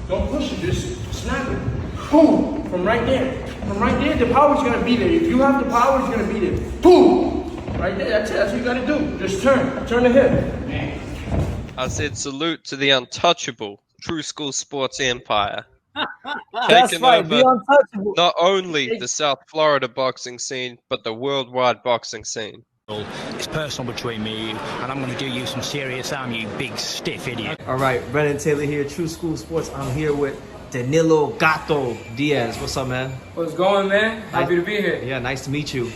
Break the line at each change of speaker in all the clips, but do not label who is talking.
Don't push it, just snap it. Boom! From right there. From right there, the power's gonna be there. If you have the power, it's gonna be there. Boom! Right there, that's it. That's what you gotta do. Just turn the hip.
I said salute to the untouchable True School Sports Empire.
That's
Taking
right,
over
the untouchable.
not only the South Florida boxing scene, but the worldwide boxing scene.
It's personal between me and I'm going to do you some serious harm, you big stiff idiot.
All right, Brennan Taylor here, True School Sports. I'm here with Danilo Gato Diez. What's up, man?
What's going, man? Happy to be here.
Yeah, nice to meet you.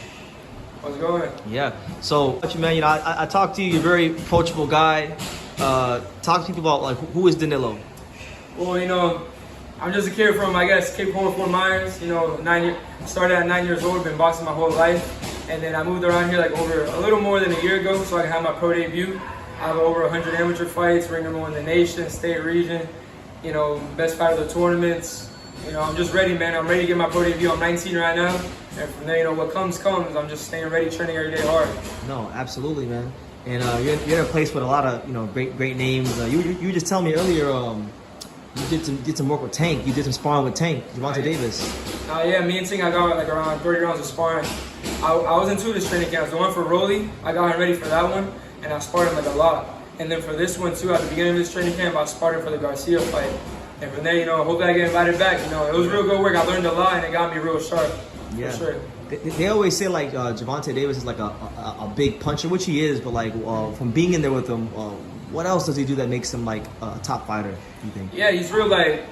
What's going?
Yeah. So, man, I talked to you. You're a very approachable guy. Talk to people about like who is Danilo?
Well, I'm just a kid from, I guess, Cape Coral, Fort Myers. Started at 9 years old, been boxing my whole life. And then I moved around here like over a little more than a year ago so I can have my pro debut. I have over 100 amateur fights, ring number 1 in the nation, state, region, best fighter of the tournaments. I'm just ready, man. I'm ready to get my pro debut. I'm 19 right now. And from there, what comes. I'm just staying ready, training every day hard.
No, absolutely, man. And you're in a place with a lot of, great names. You were just telling me earlier, you did some work with Tank. You did some sparring with Tank, Gervonta Davis.
Yeah, me and Tank, I got like around 30 rounds of sparring. I was in 2 of this training camps. The one for Rolly, I got him ready for that one, and I sparred him like a lot. And then for this one too, at the beginning of this training camp, I sparred him for the Garcia fight. And from there, hopefully I get invited back. It was real good work. I learned a lot, and it got me real sharp.
Yeah.
For sure.
They always say like Gervonta Davis is like a big puncher, which he is. But like from being in there with him, what else does he do that makes him like a top fighter? You think?
Yeah, he's real like,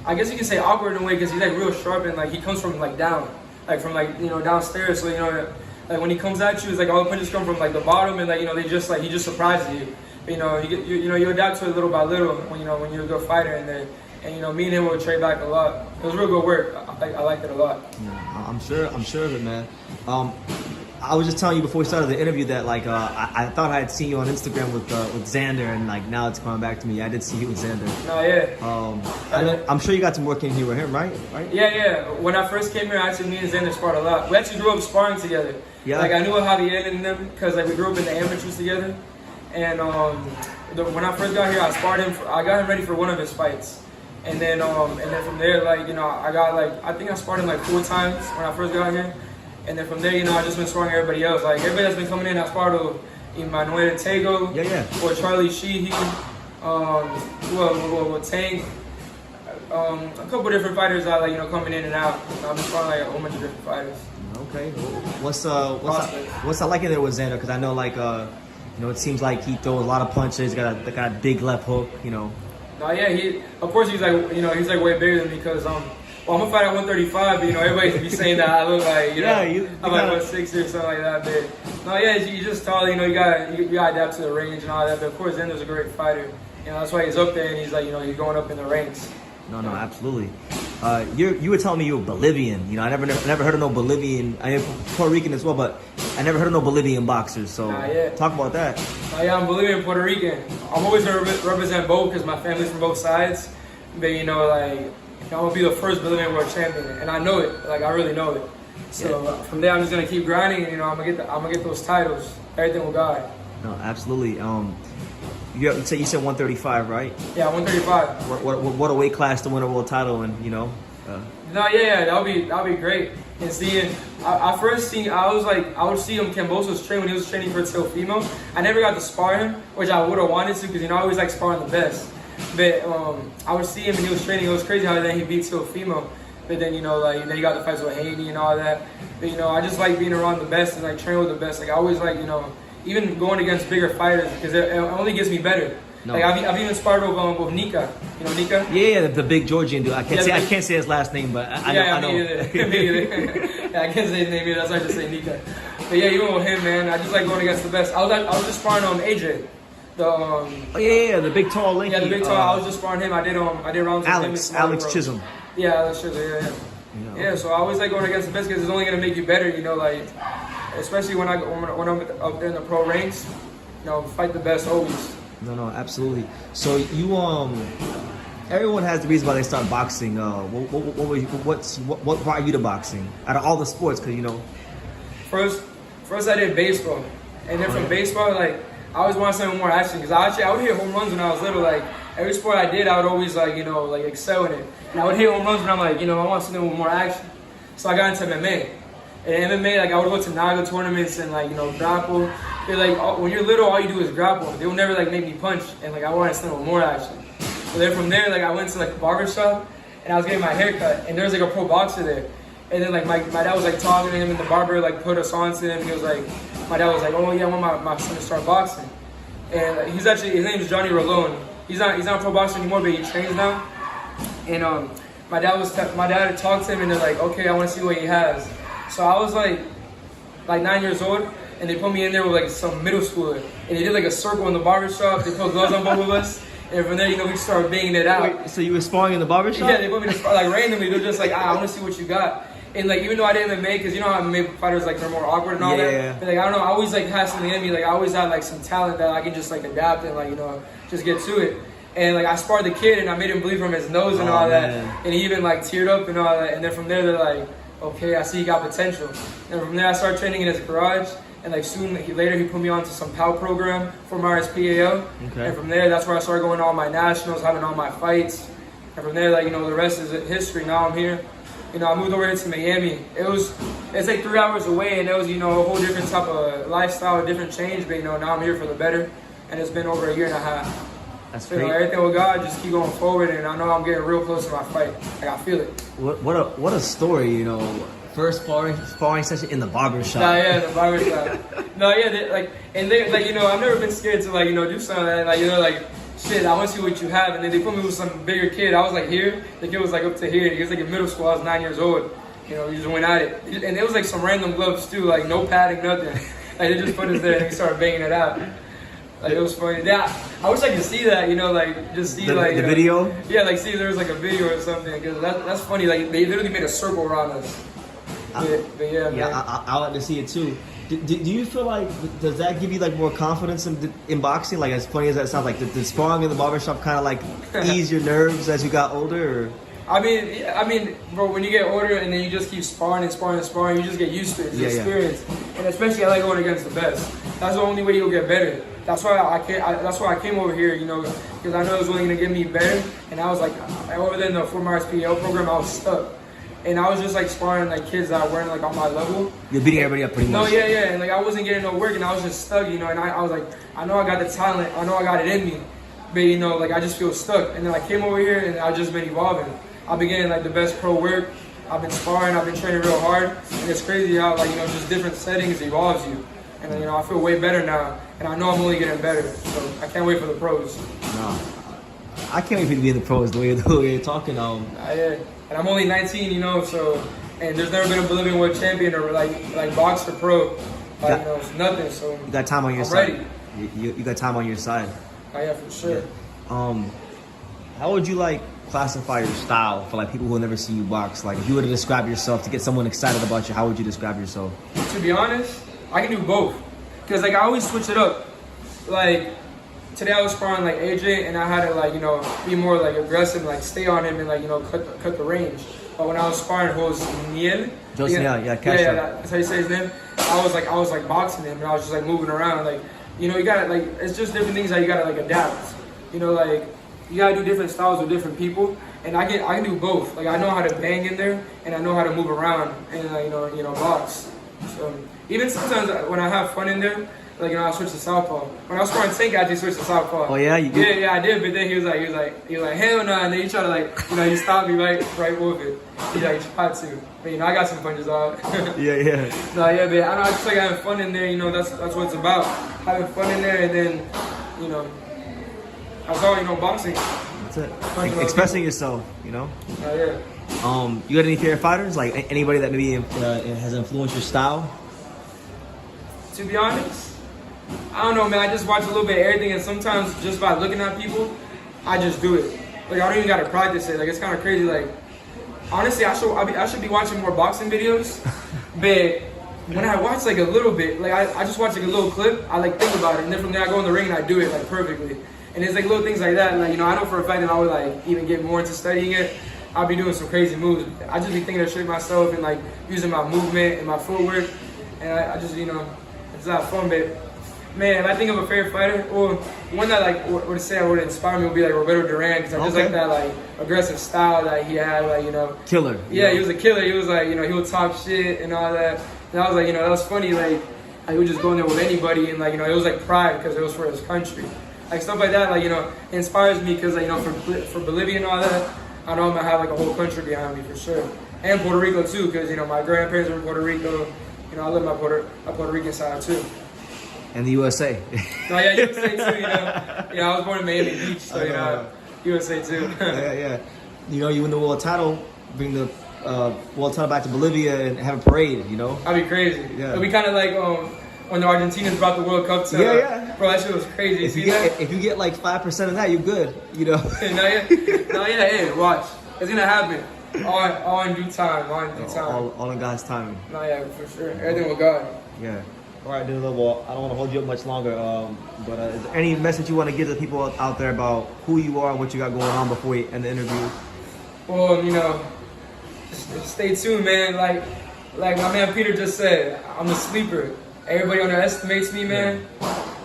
I guess you can say awkward in a way because he's like real sharp and like he comes from like down, like from like downstairs. So like when he comes at you, it's like all the punches come from like the bottom and like he just surprises you. You adapt to it little by little when you're a good fighter and me and him will trade back a lot. It was real good work. I liked it a lot.
Yeah, I'm sure of it, man. I was just telling you before we started the interview that like I thought I had seen you on Instagram with Xander, and like now it's coming back to me. I did see you with Xander.
Oh yeah.
I'm sure you got some work in here with him, right?
Yeah. When I first came here, me and Xander sparred a lot. We actually grew up sparring together.
Yeah.
Like I knew Javier and them because like we grew up in the amateurs together. And when I first got here, I sparred him. I got him ready for one of his fights. And then from there, I think I sparred him like 4 times when I first got here. And then from there, I just been sparring everybody else. Like everybody that's been coming in, I sparred with Emmanuel Tego, or Charlie Sheehy, with Tank, a couple different fighters that coming in and out. I've been sparring like a whole bunch of different fighters.
Okay. What's I like in there with Xander? Because I know it seems like he throws a lot of punches. Got a big left hook.
No, yeah, he's like way bigger than me because I'm gonna fight at 135, but everybody be saying that I look like I'm like 160 or something like that. But no, yeah, you just tall. You gotta adapt to the range and all that. But of course, Xander's a great fighter. That's why he's up there and he's like he's going up in the ranks.
No, absolutely. You were telling me you were Bolivian. I never heard of no Bolivian. I am Puerto Rican as well, but I never heard of no Bolivian boxers. So talk about that.
Yeah, I'm Bolivian, Puerto Rican. I'm always gonna represent both because my family's from both sides. But I'm gonna be the first Bolivian World Champion, and I know it. Like I really know it. So from there, I'm just gonna keep grinding. And, I'm gonna get those titles. Everything with God.
No, absolutely. You said 135, right?
Yeah, 135.
What a weight class to win a world title, and
No, yeah, that'll be great. And seeing, I would see him Kambosos train when he was training for Teofimo. I never got to spar him, which I would have wanted to, because I always like sparring the best. But I would see him and he was training. It was crazy how then he beat Teofimo. But then then he got the fights with Haney and all that. But I just like being around the best and like training with the best. Like I always like even going against bigger fighters because it only gets me better. No. Like I've even sparred with Nika. Nika?
Yeah, the big Georgian dude. I can't say his last name, but I know.
Me either. Yeah, I can't say his name either. That's why I just say Nika. But yeah, even with him, man, I just like going against the best. I was just sparring AJ.
The big tall lady.
Yeah, the big tall. I was just sparring him. I did rounds with him.
Alex Chisholm.
Yeah, Alex Chisholm. Yeah. Yeah, so I always like going against the best because it's only gonna make you better. Especially when I'm up there in the pro ranks. Fight the best always.
No, absolutely. So you everyone has the reason why they start boxing. What brought you to boxing out of all the sports? Because
First I did baseball, and then from baseball I always wanted something more action because I would hit home runs when I was little, and every sport I did, I would always like, you know, like excel in it. And I would hit home runs, but I'm like, you know, I want something with more action. So I got into MMA. And MMA, like I would go to Naga tournaments and like, you know, grapple. They're like, when you're little, all you do is grapple. They will never like make me punch, and like I wanted something with more action. So then from there, like I went to like the barbershop, and I was getting my hair cut, and there was like a pro boxer there. And then like my dad was like talking to him, and the barber like put us on to him. He was like, my dad was like, oh yeah, I want my son to start boxing. And like, he's actually, his name is Johnny Rolone. He's not a pro boxer anymore, but he trains now. And my dad had talked to him, and they're like, okay, I want to see what he has. So I was like 9 years old, and they put me in there with like some middle schooler, and they did like a circle in the barbershop. They put gloves on both of us, and from there, you know, we started banging it out.
Wait, so you were sparring in the barbershop?
Yeah, they put me to spar, like randomly. They're just like, I want to see what you got. And like, even though I did MMA, because you know how MMA fighters like they're more awkward and all that. But, like I don't know, I always like had something in me. Like I always had like some talent that I can just like adapt and like, you know, just get to it. And like I sparred the kid, and I made him bleed from his nose and all that. And he even like teared up and all that. And then from there, they're like, okay, I see he got potential. And from there, I started training in his garage. And like soon, later, he put me onto some PAL program for my RSPAO. Okay. And from there, that's where I started going to all my nationals, having all my fights. And from there, like, you know, the rest is history. Now I'm here. You know, I moved over here to Miami. It's like 3 hours away, and it was, you know, a whole different type of lifestyle, a different change. But, you know, now I'm here for the better. And it's been over a year and a half.
That's
so,
great.
You know, everything with God, just keep going forward. And I know I'm getting real close to my fight. Like, I feel it.
What a story, you know. First sparring session in the barbershop.
Nah, yeah, the barbershop. No, yeah, they, like, you know, I've never been scared to, like, you know, do something like that. Like, you know, like, shit, I want to see what you have. And then they put me with some bigger kid. I was like here. The kid was like up to here. He was like in middle school. I was 9 years old. You know, we just went at it. And it was like some random gloves too, like no padding, nothing. Like they just put us there and we started banging it out. Like it was funny. Yeah, I wish I could see that, you know, like just see like
the video.
Yeah, like see if there was like a video or something, because that's funny. Like they literally made a circle around us. But yeah, man.
I like to see it too. Do you feel like, does that give you like more confidence in boxing? Like as funny as that sounds, like the sparring in the barbershop kind of like ease your nerves as you got older? Or? I
mean, bro, when you get older and then you just keep sparring and sparring and sparring, you just get used to it. It's experience. And especially I like going against the best. That's the only way you'll get better. That's why I came over here, you know, because I know it was only going to get me better. And I was like, over there in the former RSPAO program, I was stuck. And I was just like sparring like kids that weren't like on my level.
You're beating everybody up pretty much.
No, yeah. And like I wasn't getting no work, and I was just stuck, you know. And I was like, I know I got the talent, I know I got it in me, but you know, like I just feel stuck. And then I came over here, and I've just been evolving. I've been getting like the best pro work. I've been sparring. I've been training real hard, and it's crazy how like, you know, just different settings evolves you. And you know, I feel way better now, and I know I'm only getting better. So I can't wait for the pros.
No, I can't wait for you to be in the pros. The way you're talking,
yeah. And I'm only 19, you know, so, and there's never been a Bolivian World Champion or like box or pro. Like, you know, it's nothing, so.
You got time on your side. You got time on your side.
Oh yeah, for sure.
Yeah. How would you like classify your style for like people who will never see you box? Like if you were to describe yourself to get someone excited about you, how would you describe yourself?
To be honest, I can do both. Cause like I always switch it up. Like, today I was sparring like AJ, and I had to like, you know, be more like aggressive, like stay on him and like, you know, cut the range. But when I was sparring Niel, that's how you say his name. I was like boxing him, and I was just like moving around, like, you know, you gotta like, it's just different things that you gotta like adapt. You know, like you gotta do different styles with different people, and I can do both. Like I know how to bang in there, and I know how to move around and you know box. So even sometimes when I have fun in there. Like, you know, I switched to southpaw. When I was sparring Tank, I actually switched to southpaw.
Oh yeah, you did?
Yeah, I did. But then he was like, hell no. And then he tried to like, you know, he stopped me right with it. He's like, you tried to. But you know, I got some punches out.
yeah.
No, yeah, but I know I just like having fun in there. You know, that's what it's about. Having fun in there, and then, you know, that's all. You know, boxing.
That's it. Expressing yourself. You know.
Oh yeah.
You got any favorite fighters? Like anybody that maybe has influenced your style?
To be honest, I don't know, man. I just watch a little bit of everything, and sometimes just by looking at people, I just do it. Like I don't even gotta practice it. Like it's kind of crazy. Like honestly, I should be watching more boxing videos, but when I watch like a little bit, like I just watch like a little clip, I like think about it, and then from there I go in the ring and I do it like perfectly. And it's like little things like that. And, like, you know, I know for a fact that I would like even get more into studying it. I'll be doing some crazy moves. I just be thinking of shit myself and like using my movement and my footwork, and I just, you know, it's not fun, but Man, if I think of a favorite fighter, or one that like would say would inspire me would be like Roberto Duran, because I just like that like aggressive style that he had, like, you know.
Killer.
Yeah, he was a killer. He was like, you know, he would talk shit and all that. And I was like, you know, that was funny. Like, he would just go in there with anybody, and like, you know, it was like pride because it was for his country. Like stuff like that, like, you know, inspires me because, like, you know, for Bolivia and all that, I know I'm gonna have like a whole country behind me for sure. And Puerto Rico too, because, you know, my grandparents were in Puerto Rico. You know, I love my Puerto Rican side too.
And the USA.
No, yeah, USA too. You know, I was born in Miami Beach, so you know, USA too.
Yeah. You know, you win the world title, bring the world title back to Bolivia and have a parade. You know,
That'd be crazy.
Yeah.
It'd be kind of like when the Argentinians brought the World Cup to. Bro, that shit was crazy.
If you get like 5% of that, you're good. You know.
Hey, watch. It's gonna happen. All in due time.
All in God's timing.
No, yeah, for sure. Everything with God.
Yeah. All right, Danilo. Well, I don't want to hold you up much longer. But is there any message you want to give to the people out there about who you are and what you got going on before we end the interview?
Well, you know, just stay tuned, man. Like my man Peter just said, I'm a sleeper. Everybody underestimates me, man.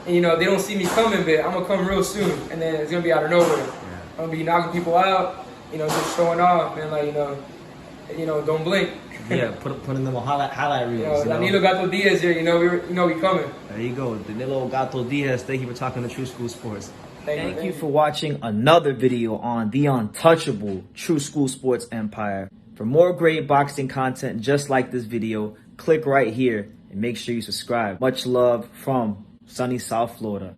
And, you know, they don't see me coming, but I'm gonna come real soon, and then it's gonna be out of nowhere. I'm gonna be knocking people out, you know, just showing off, man. Like, you know, don't blink.
Yeah, putting them on highlight reels.
Danilo Gato Diez here, you know we coming.
There you go, Danilo Gato Diez. Thank you for talking to True School Sports.
Thank
you for watching another video on the untouchable True School Sports Empire. For more great boxing content just like this video, click right here and make sure you subscribe. Much love from sunny South Florida.